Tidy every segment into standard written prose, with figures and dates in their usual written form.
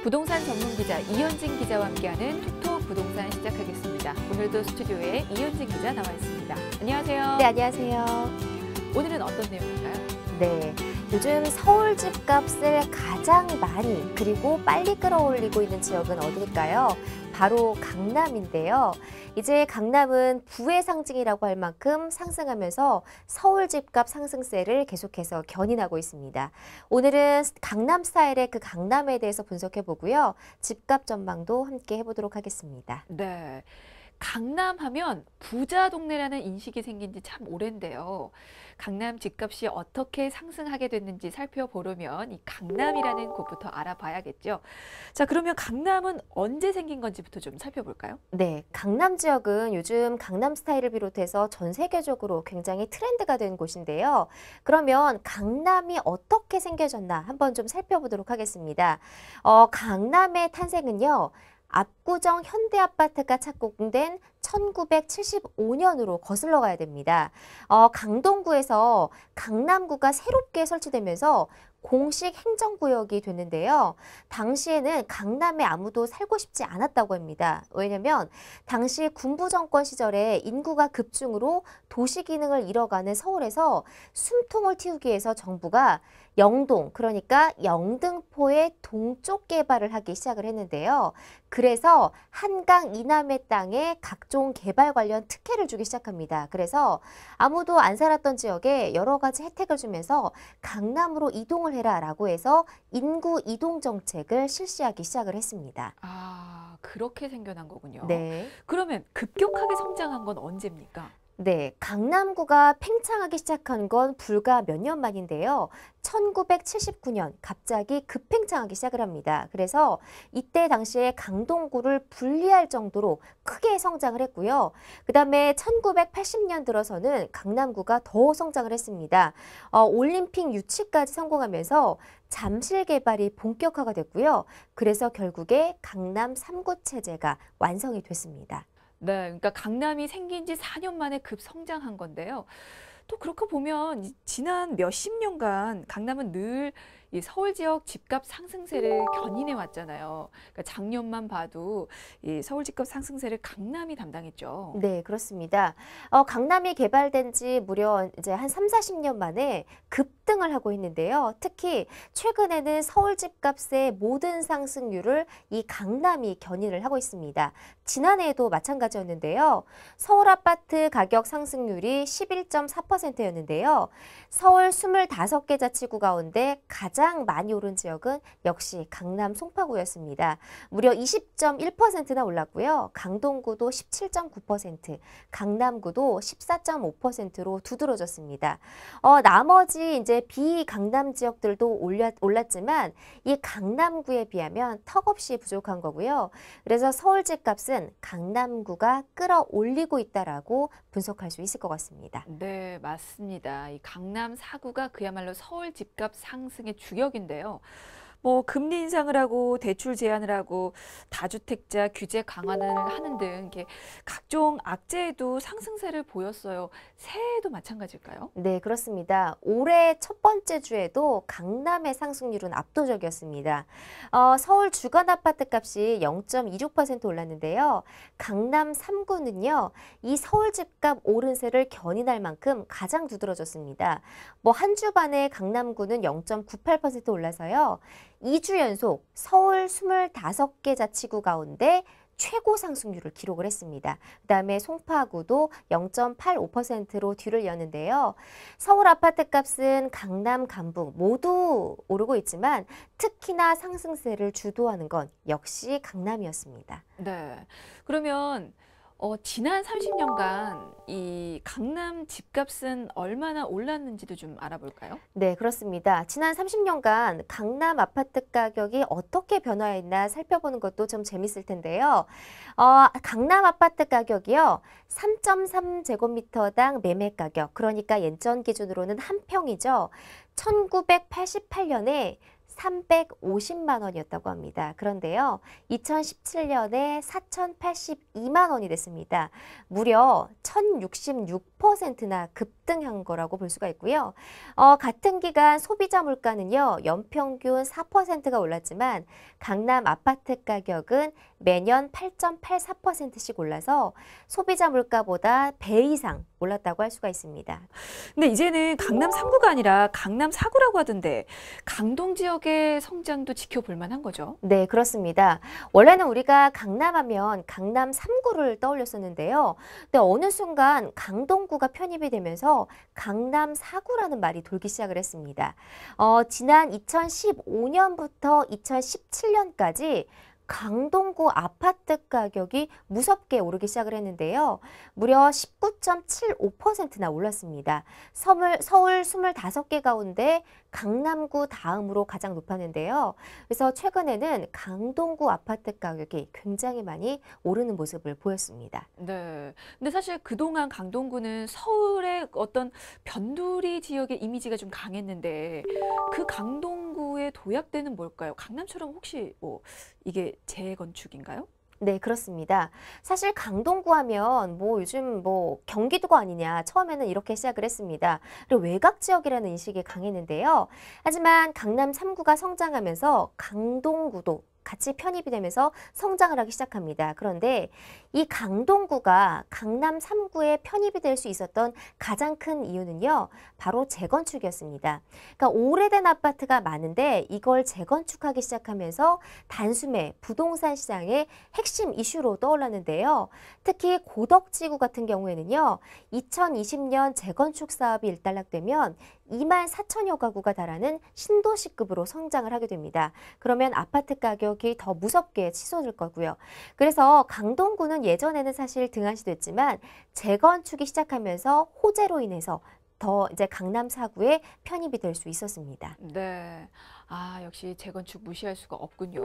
부동산 전문 기자 이현진 기자와 함께하는 톡톡 부동산 시작하겠습니다. 오늘도 스튜디오에 이현진 기자 나와 있습니다. 안녕하세요. 네, 안녕하세요. 오늘은 어떤 내용일까요? 네, 요즘 서울 집값을 가장 많이 그리고 빨리 끌어올리고 있는 지역은 어디일까요? 바로 강남인데요. 이제 강남은 부의 상징이라고 할 만큼 상승하면서 서울 집값 상승세를 계속해서 견인하고 있습니다. 오늘은 강남 스타일의 그 강남에 대해서 분석해 보고요. 집값 전망도 함께 해보도록 하겠습니다. 네. 강남 하면 부자 동네라는 인식이 생긴 지 참 오랜데요. 강남 집값이 어떻게 상승하게 됐는지 살펴보려면 이 강남이라는 곳부터 알아봐야겠죠. 자, 그러면 강남은 언제 생긴 건지부터 좀 살펴볼까요? 네, 강남 지역은 요즘 강남 스타일을 비롯해서 전 세계적으로 굉장히 트렌드가 된 곳인데요. 그러면 강남이 어떻게 생겨졌나 한번 좀 살펴보도록 하겠습니다. 강남의 탄생은요. 압구정 현대아파트가 착공된 1975년으로 거슬러 가야 됩니다. 강동구에서 강남구가 새롭게 설치되면서 공식 행정구역이 됐는데요. 당시에는 강남에 아무도 살고 싶지 않았다고 합니다. 왜냐하면 당시 군부 정권 시절에 인구가 급증으로 도시 기능을 잃어가는 서울에서 숨통을 틔우기 위해서 정부가 영동, 그러니까 영등포의 동쪽 개발을 하기 시작을 했는데요. 그래서 한강 이남의 땅에 각종 개발 관련 특혜를 주기 시작합니다. 그래서 아무도 안 살았던 지역에 여러 가지 혜택을 주면서 강남으로 이동을 해라라고 해서 인구 이동 정책을 실시하기 시작을 했습니다. 아, 그렇게 생겨난 거군요. 네. 그러면 급격하게 성장한 건 언제입니까? 네, 강남구가 팽창하기 시작한 건 불과 몇 년 만인데요. 1979년 갑자기 급팽창하기 시작을 합니다. 그래서 이때 당시에 강동구를 분리할 정도로 크게 성장을 했고요. 그다음에 1980년 들어서는 강남구가 더 성장을 했습니다. 올림픽 유치까지 성공하면서 잠실 개발이 본격화가 됐고요. 그래서 결국에 강남 3구 체제가 완성이 됐습니다. 네, 그러니까 강남이 생긴 지 4년 만에 급성장한 건데요. 또 그렇게 보면 지난 몇십 년간 강남은 늘 이 서울 지역 집값 상승세를 견인해 왔잖아요. 그러니까 작년만 봐도 이 서울 집값 상승세를 강남이 담당했죠. 네, 그렇습니다. 강남이 개발된 지 무려 이제 한 3, 40년 만에 급등을 하고 있는데요. 특히 최근에는 서울 집값의 모든 상승률을 이 강남이 견인을 하고 있습니다. 지난해에도 마찬가지였는데요. 서울 아파트 가격 상승률이 11.4%였는데요. 서울 25개 자치구 가운데 가장 많이 오른 지역은 역시 강남 송파구였습니다. 무려 20.1%나 올랐고요. 강동구도 17.9%, 강남구도 14.5%로 두드러졌습니다. 나머지 이제 비강남 지역들도 올랐지만 이 강남구에 비하면 턱없이 부족한 거고요. 그래서 서울 집값은 강남구가 끌어올리고 있다라고 분석할 수 있을 것 같습니다. 네, 맞습니다. 이 강남 4구가 그야말로 서울 집값 상승의 주역인데요. 뭐 금리 인상을 하고 대출 제한을 하고 다주택자 규제 강화를 하는 등 이렇게 각종 악재에도 상승세를 보였어요. 새해에도 마찬가지일까요? 네, 그렇습니다. 올해 첫 번째 주에도 강남의 상승률은 압도적이었습니다. 서울 주간 아파트 값이 0.26% 올랐는데요. 강남 3구는요, 이 서울 집값 오른세를 견인할 만큼 가장 두드러졌습니다. 뭐 한 주 반에 강남구는 0.98% 올라서요. 2주 연속 서울 25개 자치구 가운데 최고 상승률을 기록을 했습니다. 그다음에 송파구도 0.85%로 뒤를 이었는데요. 서울 아파트 값은 강남, 강북 모두 오르고 있지만 특히나 상승세를 주도하는 건 역시 강남이었습니다. 네. 그러면 지난 30년간 이 강남 집값은 얼마나 올랐는지도 좀 알아볼까요? 네, 그렇습니다. 지난 30년간 강남 아파트 가격이 어떻게 변화했나 살펴보는 것도 좀 재밌을 텐데요. 강남 아파트 가격이요. 3.3제곱미터당 매매 가격, 그러니까 예전 기준으로는 한 평이죠. 1988년에 350만 원이었다고 합니다. 그런데요, 2017년에 4,082만 원이 됐습니다. 무려 1,066 6%나 급등한 거라고 볼 수가 있고요. 같은 기간 소비자 물가는요, 연평균 4%가 올랐지만 강남 아파트 가격은 매년 8.84%씩 올라서 소비자 물가보다 배 이상 올랐다고 할 수가 있습니다. 근데 이제는 강남 3구가 아니라 강남 4구라고 하던데 강동 지역의 성장도 지켜볼 만한 거죠? 네, 그렇습니다. 원래는 우리가 강남하면 강남 3구를 떠올렸었는데요. 근데 어느 순간 강동구가 편입이 되면서 강남 4구라는 말이 돌기 시작을 했습니다. 지난 2015년부터 2017년까지 강동구 아파트 가격이 무섭게 오르기 시작을 했는데요. 무려 19.75%나 올랐습니다. 서울 25개 가운데 강남구 다음으로 가장 높았는데요. 그래서 최근에는 강동구 아파트 가격이 굉장히 많이 오르는 모습을 보였습니다. 네. 근데 사실 그동안 강동구는 서울의 어떤 변두리 지역의 이미지가 좀 강했는데 그 강동구의 도약대는 뭘까요? 강남처럼 혹시 뭐 이게 재건축인가요? 네, 그렇습니다. 사실 강동구 하면 뭐 요즘 뭐 경기도가 아니냐 처음에는 이렇게 시작을 했습니다. 그리고 외곽 지역이라는 인식이 강했는데요. 하지만 강남 3구가 성장하면서 강동구도 같이 편입이 되면서 성장을 하기 시작합니다. 그런데 이 강동구가 강남 3구에 편입이 될 수 있었던 가장 큰 이유는요. 바로 재건축이었습니다. 그러니까 오래된 아파트가 많은데 이걸 재건축하기 시작하면서 단숨에 부동산 시장의 핵심 이슈로 떠올랐는데요. 특히 고덕지구 같은 경우에는요. 2020년 재건축 사업이 일단락되면 2만 4천여 가구가 달하는 신도시급으로 성장을 하게 됩니다. 그러면 아파트 가격이 더 무섭게 치솟을 거고요. 그래서 강동구는 예전에는 사실 등한시됐지만 재건축이 시작하면서 호재로 인해서 더 이제 강남 4구에 편입이 될 수 있었습니다. 네. 아, 역시 재건축 무시할 수가 없군요.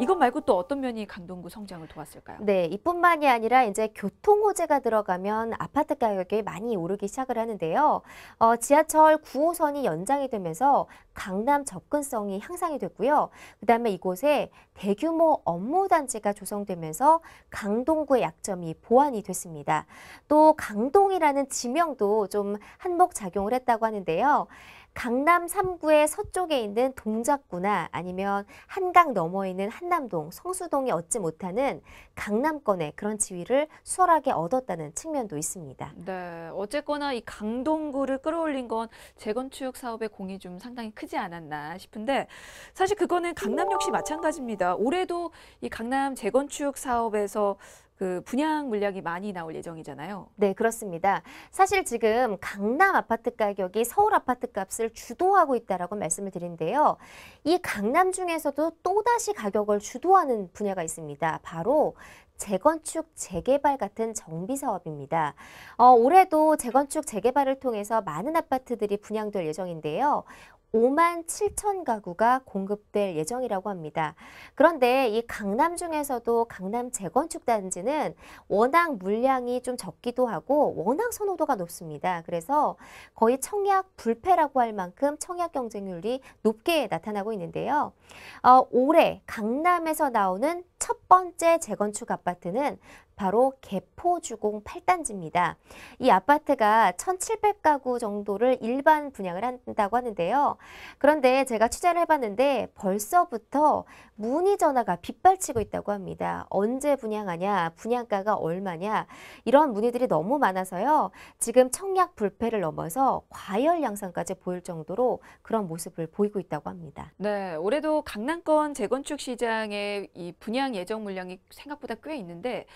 이것 말고 또 어떤 면이 강동구 성장을 도왔을까요? 네, 이뿐만이 아니라 이제 교통 호재가 들어가면 아파트 가격이 많이 오르기 시작을 하는데요. 지하철 9호선이 연장이 되면서 강남 접근성이 향상이 됐고요. 그다음에 이곳에 대규모 업무단지가 조성되면서 강동구의 약점이 보완이 됐습니다. 또 강동이라는 지명도 좀 한몫작용을 했다고 하는데요. 강남 3구의 서쪽에 있는 동작구나 아니면 한강 너머에 있는 한남동, 성수동이 얻지 못하는 강남권의 그런 지위를 수월하게 얻었다는 측면도 있습니다. 네, 어쨌거나 이 강동구를 끌어올린 건 재건축 사업의 공이 좀 상당히 크지 않았나 싶은데 사실 그거는 강남 역시 마찬가지입니다. 올해도 이 강남 재건축 사업에서 그 분양 물량이 많이 나올 예정이잖아요. 네, 그렇습니다. 사실 지금 강남 아파트 가격이 서울 아파트 값을 주도하고 있다라고 말씀을 드리는데요. 이 강남 중에서도 또다시 가격을 주도하는 분야가 있습니다. 바로 재건축, 재개발 같은 정비 사업입니다. 올해도 재건축, 재개발을 통해서 많은 아파트들이 분양될 예정인데요. 5만 7천 가구가 공급될 예정이라고 합니다. 그런데 이 강남 중에서도 강남 재건축 단지는 워낙 물량이 좀 적기도 하고 워낙 선호도가 높습니다. 그래서 거의 청약 불패라고 할 만큼 청약 경쟁률이 높게 나타나고 있는데요. 올해 강남에서 나오는 첫 번째 재건축 아파트는 바로 개포주공 8단지입니다. 이 아파트가 1,700가구 정도를 일반 분양을 한다고 하는데요. 그런데 제가 취재를 해봤는데 벌써부터 문의 전화가 빗발치고 있다고 합니다. 언제 분양하냐, 분양가가 얼마냐 이런 문의들이 너무 많아서요. 지금 청약 불패를 넘어서 과열 양상까지 보일 정도로 그런 모습을 보이고 있다고 합니다. 네, 올해도 강남권 재건축 시장의 이 분양 예정 물량이 생각보다 꽤 있는데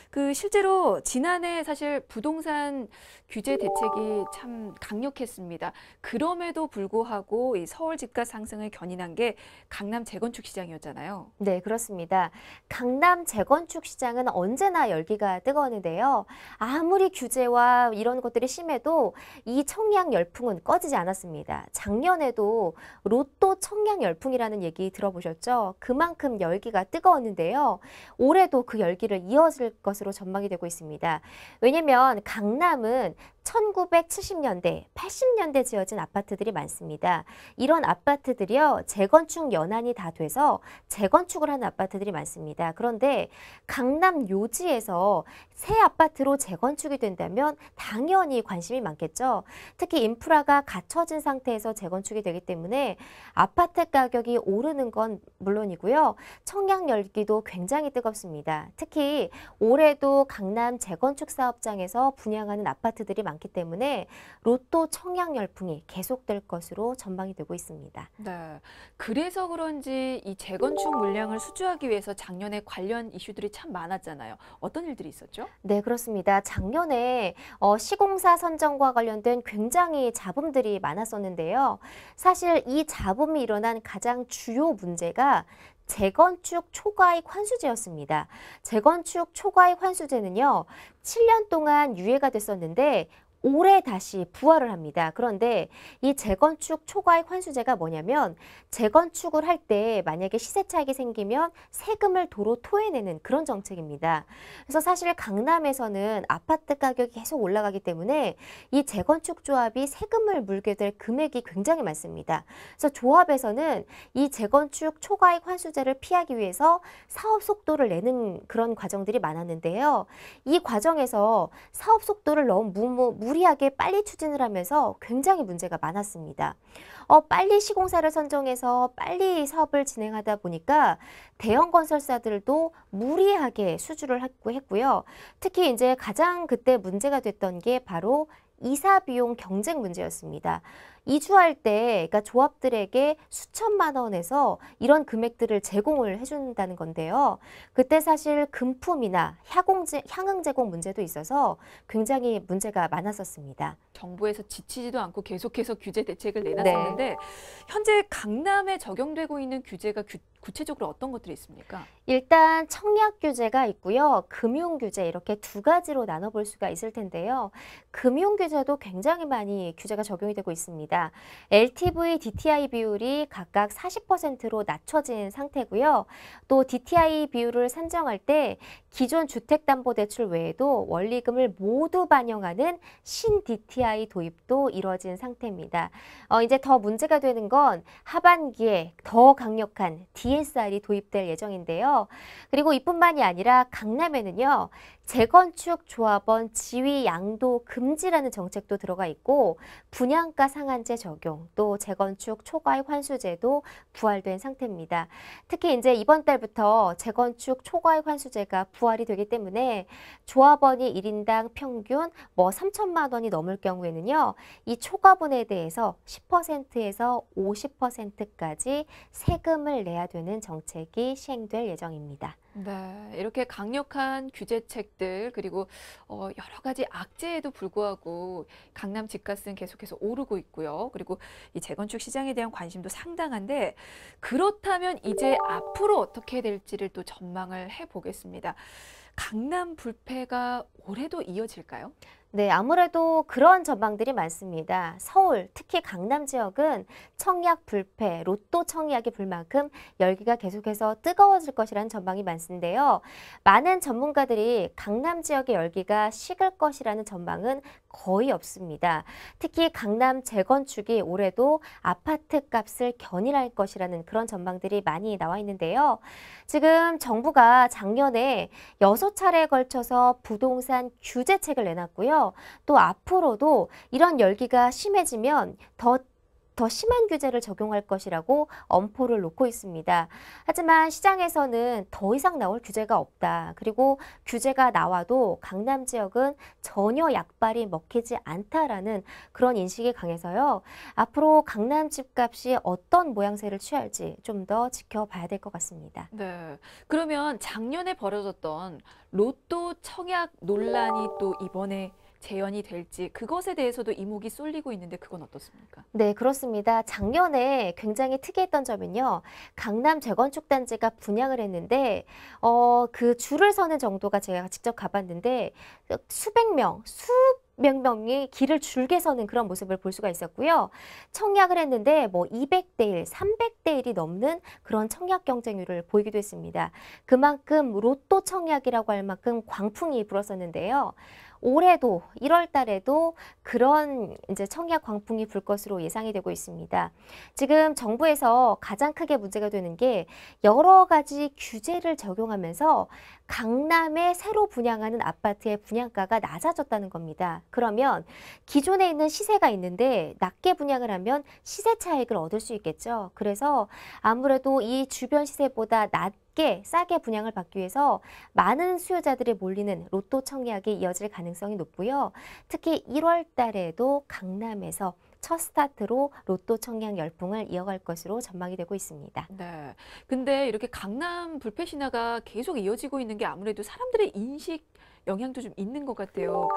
그 실제로 지난해 사실 부동산 규제 대책이 참 강력했습니다. 그럼에도 불구하고 이 서울 집값 상승을 견인한 게 강남 재건축 시장이었잖아요. 네, 그렇습니다. 강남 재건축 시장은 언제나 열기가 뜨거웠는데요. 아무리 규제와 이런 것들이 심해도 이 청약 열풍은 꺼지지 않았습니다. 작년에도 로또 청약 열풍이라는 얘기 들어보셨죠? 그만큼 열기가 뜨거웠는데요. 올해도 그 열기를 이어질 것으로 전망이 되고 있습니다. 왜냐하면 강남은 1970년대, 80년대 지어진 아파트들이 많습니다. 이런 아파트들이요, 재건축 연한이 다 돼서 재건축을 하는 아파트들이 많습니다. 그런데 강남 요지에서 새 아파트로 재건축이 된다면 당연히 관심이 많겠죠. 특히 인프라가 갖춰진 상태에서 재건축이 되기 때문에 아파트 가격이 오르는 건 물론이고요. 청약 열기도 굉장히 뜨겁습니다. 특히 올해도 강남 재건축 사업장에서 분양하는 아파트들이 많기 때문에 로또 청약 열풍이 계속될 것으로 전망이 되고 있습니다. 네. 그래서 그런지 이 재건축 물량을 수주하기 위해서 작년에 관련 이슈들이 참 많았잖아요. 어떤 일들이 있었죠? 네, 그렇습니다. 작년에 시공사 선정과 관련된 굉장히 잡음들이 많았었는데요. 사실 이 잡음이 일어난 가장 주요 문제가 재건축 초과이익 환수제였습니다. 재건축 초과이익 환수제는요, 7년 동안 유예가 됐었는데 올해 다시 부활을 합니다. 그런데 이 재건축 초과이익 환수제가 뭐냐면 재건축을 할 때 만약에 시세 차익이 생기면 세금을 도로 토해내는 그런 정책입니다. 그래서 사실 강남에서는 아파트 가격이 계속 올라가기 때문에 이 재건축 조합이 세금을 물게 될 금액이 굉장히 많습니다. 그래서 조합에서는 이 재건축 초과이익 환수제를 피하기 위해서 사업 속도를 내는 그런 과정들이 많았는데요. 이 과정에서 사업 속도를 너무 무리하게 빨리 추진을 하면서 굉장히 문제가 많았습니다. 빨리 시공사를 선정해서 빨리 사업을 진행하다 보니까 대형 건설사들도 무리하게 수주를 했고요. 특히 이제 가장 그때 문제가 됐던 게 바로 이사 비용 경쟁 문제였습니다. 이주할 때 그러니까 조합들에게 수천만 원에서 이런 금액들을 제공을 해준다는 건데요. 그때 사실 금품이나 향응 제공 문제도 있어서 굉장히 문제가 많았었습니다. 정부에서 지치지도 않고 계속해서 규제 대책을 네. 내놨었는데 현재 강남에 적용되고 있는 규제가 구체적으로 어떤 것들이 있습니까? 일단 청약 규제가 있고요. 금융 규제 이렇게 두 가지로 나눠볼 수가 있을 텐데요. 금융 규제도 굉장히 많이 규제가 적용이 되고 있습니다. LTV, DTI 비율이 각각 40%로 낮춰진 상태고요. 또 DTI 비율을 산정할 때 기존 주택담보대출 외에도 원리금을 모두 반영하는 신 DTI 도입도 이뤄진 상태입니다. 이제 더 문제가 되는 건 하반기에 더 강력한 DSR이 도입될 예정인데요. 그리고 이뿐만이 아니라 강남에는요. 재건축 조합원 지위 양도 금지라는 정책도 들어가 있고 분양가 상한제 적용, 또 재건축 초과이익 환수제도 부활된 상태입니다. 특히 이제 이번 달부터 재건축 초과이익 환수제가 부활이 되기 때문에 조합원이 1인당 평균 3천만 원이 넘을 경우에는요. 이 초과분에 대해서 10%에서 50%까지 세금을 내야 되는 정책이 시행될 예정입니다. 네, 이렇게 강력한 규제책들 그리고 여러 가지 악재에도 불구하고 강남 집값은 계속해서 오르고 있고요. 그리고 이 재건축 시장에 대한 관심도 상당한데 그렇다면 이제 앞으로 어떻게 될지를 또 전망을 해보겠습니다. 강남 불패가 올해도 이어질까요? 네, 아무래도 그런 전망들이 많습니다. 서울, 특히 강남 지역은 청약 불패, 로또 청약이 불 만큼 열기가 계속해서 뜨거워질 것이라는 전망이 많은데요. 많은 전문가들이 강남 지역의 열기가 식을 것이라는 전망은 거의 없습니다. 특히 강남 재건축이 올해도 아파트 값을 견인할 것이라는 그런 전망들이 많이 나와 있는데요. 지금 정부가 작년에 6차례에 걸쳐서 부동산 규제책을 내놨고요. 또 앞으로도 이런 열기가 심해지면 더 심한 규제를 적용할 것이라고 엄포를 놓고 있습니다. 하지만 시장에서는 더 이상 나올 규제가 없다. 그리고 규제가 나와도 강남 지역은 전혀 약발이 먹히지 않다라는 그런 인식이 강해서요. 앞으로 강남 집값이 어떤 모양새를 취할지 좀 더 지켜봐야 될 것 같습니다. 네. 그러면 작년에 벌어졌던 로또 청약 논란이 또 이번에 재현이 될지 그것에 대해서도 이목이 쏠리고 있는데 그건 어떻습니까? 네, 그렇습니다. 작년에 굉장히 특이했던 점은요. 강남 재건축 단지가 분양을 했는데 그 줄을 서는 정도가 제가 직접 가봤는데 수백 명이 길을 줄게 서는 그런 모습을 볼 수가 있었고요. 청약을 했는데 200대 1, 300대 1이 넘는 그런 청약 경쟁률을 보이기도 했습니다. 그만큼 로또 청약이라고 할 만큼 광풍이 불었었는데요. 올해도 1월 달에도 그런 이제 청약 광풍이 불 것으로 예상이 되고 있습니다. 지금 정부에서 가장 크게 문제가 되는 게 여러 가지 규제를 적용하면서 강남에 새로 분양하는 아파트의 분양가가 낮아졌다는 겁니다. 그러면 기존에 있는 시세가 있는데 낮게 분양을 하면 시세 차익을 얻을 수 있겠죠. 그래서 아무래도 이 주변 시세보다 낮게 싸게 분양을 받기 위해서 많은 수요자들이 몰리는 로또 청약이 이어질 가능성이 높고요. 특히 1월 달에도 강남에서 첫 스타트로 로또 청약 열풍을 이어갈 것으로 전망이 되고 있습니다. 네. 근데 이렇게 강남 불패 신화가 계속 이어지고 있는 게 아무래도 사람들의 인식 영향도 좀 있는 것 같아요.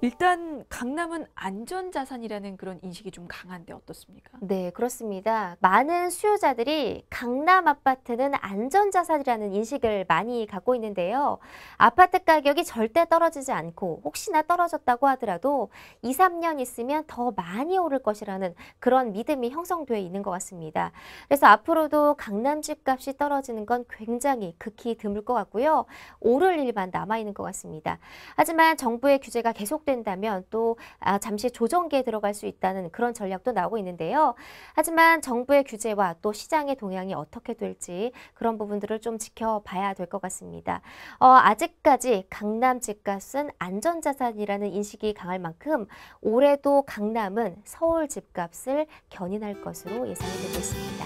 일단 강남은 안전자산이라는 그런 인식이 좀 강한데 어떻습니까? 네, 그렇습니다. 많은 수요자들이 강남 아파트는 안전자산이라는 인식을 많이 갖고 있는데요. 아파트 가격이 절대 떨어지지 않고 혹시나 떨어졌다고 하더라도 2, 3년 있으면 더 많이 오를 것이라는 그런 믿음이 형성되어 있는 것 같습니다. 그래서 앞으로도 강남 집값이 떨어지는 건 굉장히 극히 드물 것 같고요. 오를 일만 남아있는 것 같습니다. 하지만 정부의 규제가 계속된다면 또 잠시 조정기에 들어갈 수 있다는 그런 전략도 나오고 있는데요. 하지만 정부의 규제와 또 시장의 동향이 어떻게 될지 그런 부분들을 좀 지켜봐야 될 것 같습니다. 아직까지 강남 집값은 안전자산이라는 인식이 강할 만큼 올해도 강남은 서울 집값을 견인할 것으로 예상이 되고 있습니다.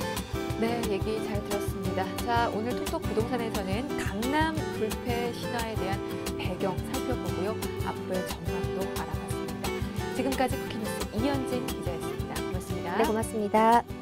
네, 얘기 잘 들었습니다. 자, 오늘 톡톡 부동산에서는 강남 불패 신화에 대한 배경 살펴보고요. 앞으로의 전망도 알아봤습니다. 지금까지 쿠키뉴스 이현진 기자였습니다. 고맙습니다. 네, 고맙습니다.